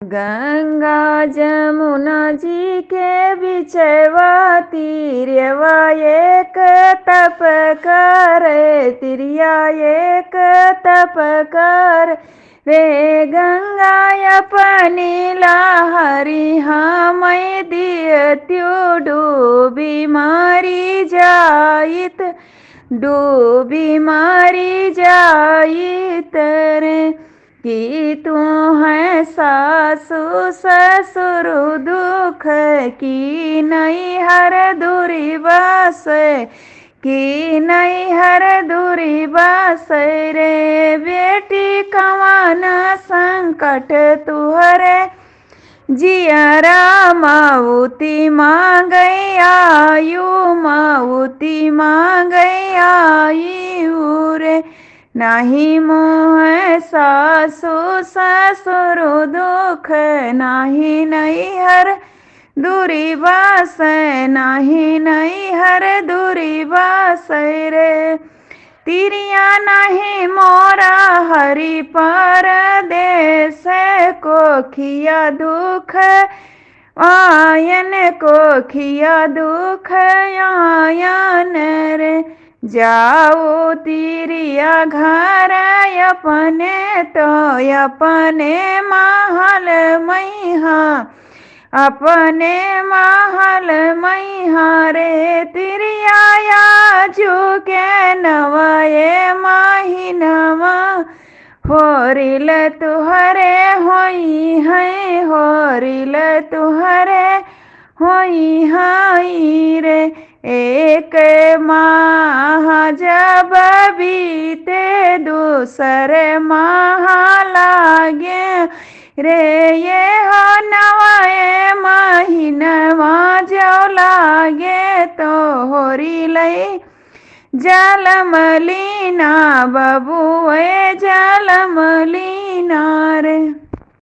गंगा जमुना जी के बिचवा तीरवा एक तप कर, तिरिया एक तप कर रे गंगा अपनी लहरी हम दियत्यु डूबी मारी जाइत, डूबी मारी जाइत रे। कि तू है सासु ससुर दुख की नहीं हर दूरी बस, कि नहीं हर दूरी बस रे। बेटी कवन संकट तुहरे जियरा माउती मांगई आयु, माउती मांगई आयु रे। नाही मोह सासु ससुर दुख, नाही नैहर दूरी बास, नाही नैहर दूरी बास रे। तिरिया नहीं मोरा हरि परदेस, कोखिया दुख आयन, कोखिया दुख आयन रे। जाओ तिरिया घर अपने तो अपने महल मैहा, अपने महल मैहा रे। तिरिया झुके नवाए माहिनवा, होरिल तुहरे होई है, होरिल तुहरे होई हाई रे। एक माह जब बीते दूसरे माह लागे रे। ये हो नवाए महीनवा जो लागे तो होरी लई जलमलीना बबुए जलमलीना रे।